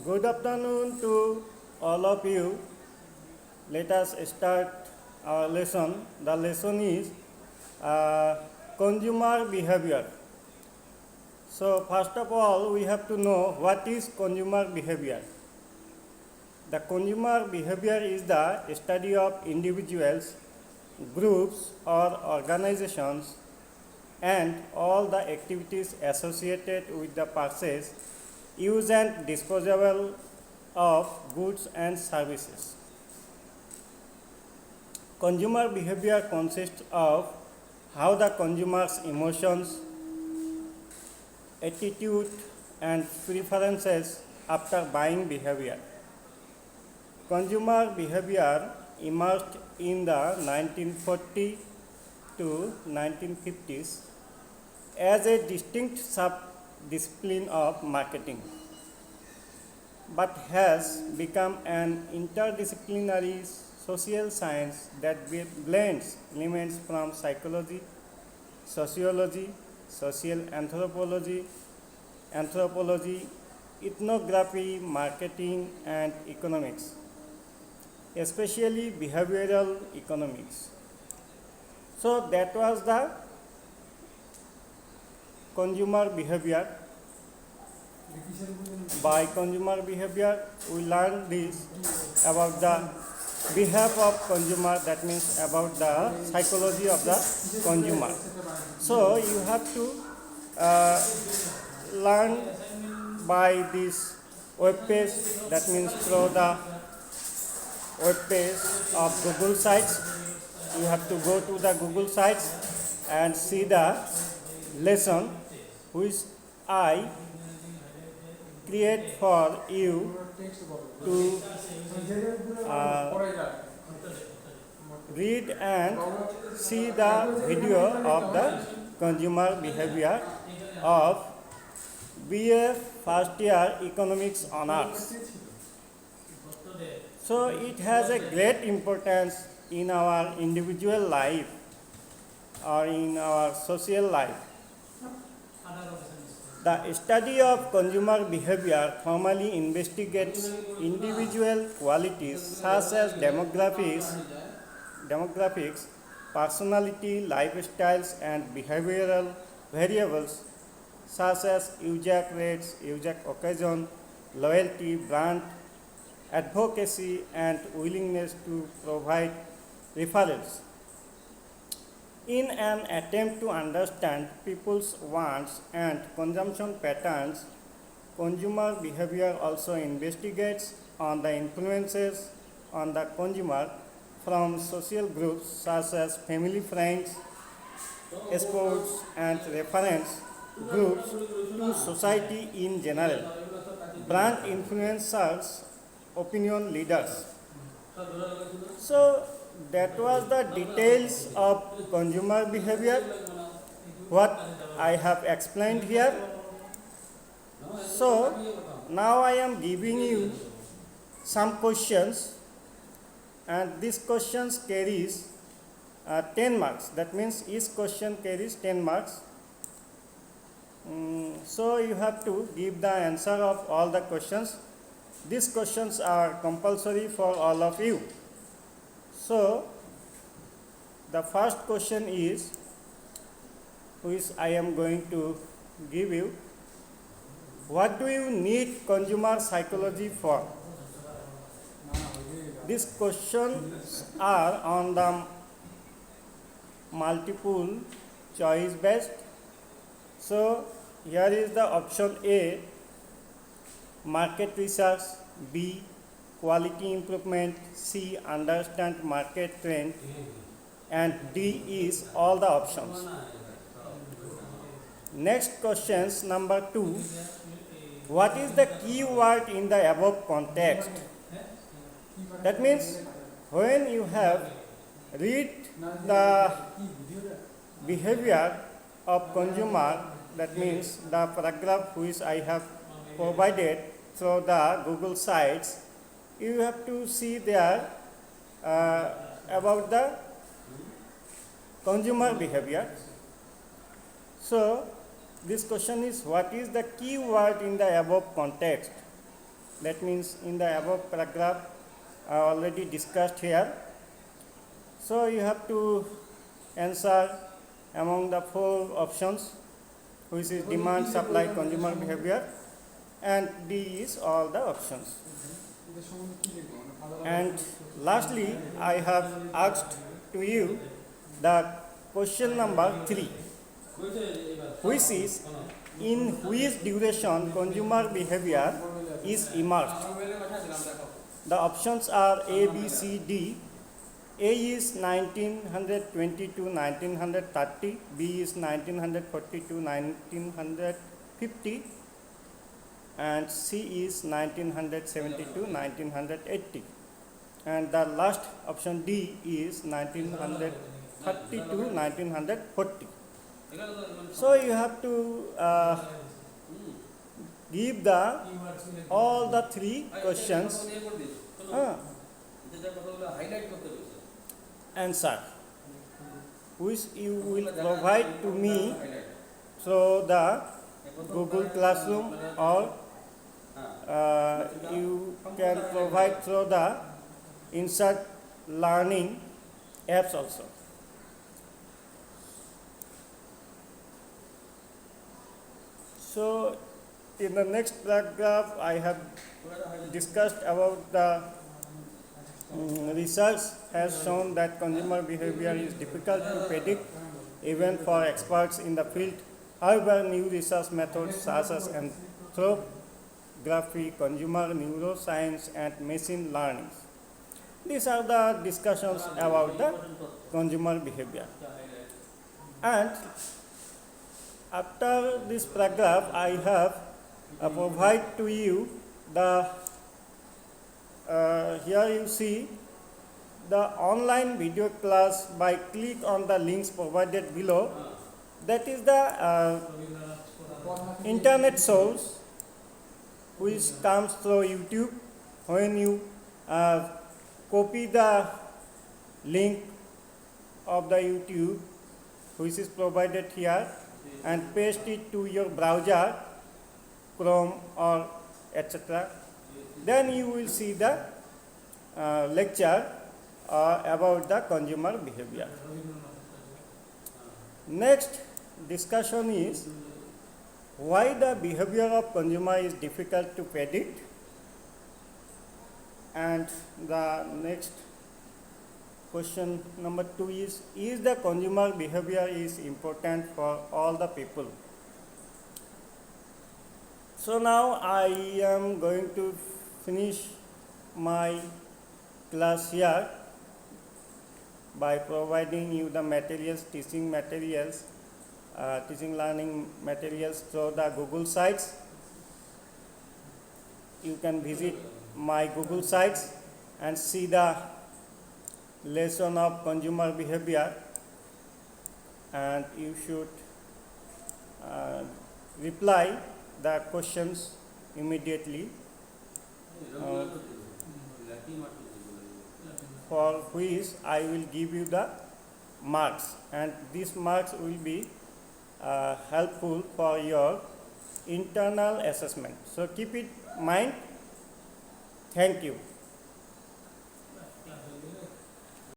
Good afternoon to all of you. Let us start our lesson. The lesson is consumer behavior. So first of all, we have to know what is consumer behavior. The consumer behavior is the study of individuals, groups or organizations and all the activities associated with the purchase, use and disposal of goods and services. Consumer behavior consists of how the consumer's emotions, attitude and preferences after buying behavior. Consumer behavior emerged in the 1940 to 1950s as a distinct sub-discipline of marketing, but has become an interdisciplinary social science that blends elements from psychology, sociology, social anthropology, ethnography, marketing, and economics, especially behavioral economics. So that was the consumer behavior. By consumer behavior, we learn this about the behavior of consumer, that means about the psychology of the consumer. So you have to learn by this web page, that means through the web page of Google sites. You have to go to the Google sites and see the lesson which I create for you to read and see the video of the consumer behavior of BA first year economics honors. So it has a great importance in our individual life or in our social life. The study of consumer behavior formally investigates individual qualities such as demographics, personality, lifestyles, and behavioral variables such as user rates, user occasion, loyalty, brand advocacy, and willingness to provide referrals. In an attempt to understand people's wants and consumption patterns, consumer behavior also investigates on the influences on the consumer from social groups such as family, friends, sports, and reference groups to society in general, brand influencers, opinion leaders. So that was the details of consumer behavior, what I have explained here. So now I am giving you some questions, and these questions carries 10 marks. That means each question carries 10 marks. So you have to give the answer of all the questions. These questions are compulsory for all of you. So the first question is, which I am going to give you: what do you need consumer psychology for? These questions are on the multiple choice based. So here is the option A, market research; B, quality improvement; C, understand market trend; and D is all the options. Next questions, number 2, what is the key word in the above context? That means when you have read the behavior of consumer, that means the paragraph which I have provided through the Google sites, you have to see there about the consumer behavior. So this question is, what is the key word in the above context? That means in the above paragraph already discussed here. So you have to answer among the four options, which is demand, supply, consumer behavior, and D is all the options. And lastly, I have asked to you the question number 3, which is in which duration consumer behavior is emerged. The options are A, B, C, D. A is 1920 to 1930, B is 1940 to 1950, and C is 1970 to 1980. And the last option D is 1930 to 1940. So you have to give the all the three questions answer, which you will provide to me through the Google Classroom, or you can provide through the Insert Learning apps also. So in the next paragraph I have discussed about the research has shown that consumer behavior is difficult to predict even for experts in the field. However, new research methods such as anthropography, consumer neuroscience, and machine learning. These are the discussions about the consumer behavior. And after this paragraph, I have provide to you the here you see the online video class by click on the links provided below. That is the internet source which comes through YouTube. When you copy the link of the YouTube which is provided here and paste it to your browser, Chrome or etc., then you will see the lecture about the consumer behavior. Next discussion is why the behavior of consumer is difficult to predict, and the next question number 2 is the consumer behavior is important for all the people. So now I am going to finish my class here by providing you the materials, teaching materials, teaching learning materials through the Google sites. You can visit my Google sites and see the lesson of consumer behavior, and you should reply the questions immediately, for which I will give you the marks, and these marks will be helpful for your internal assessment. So keep it in mind. Thank you.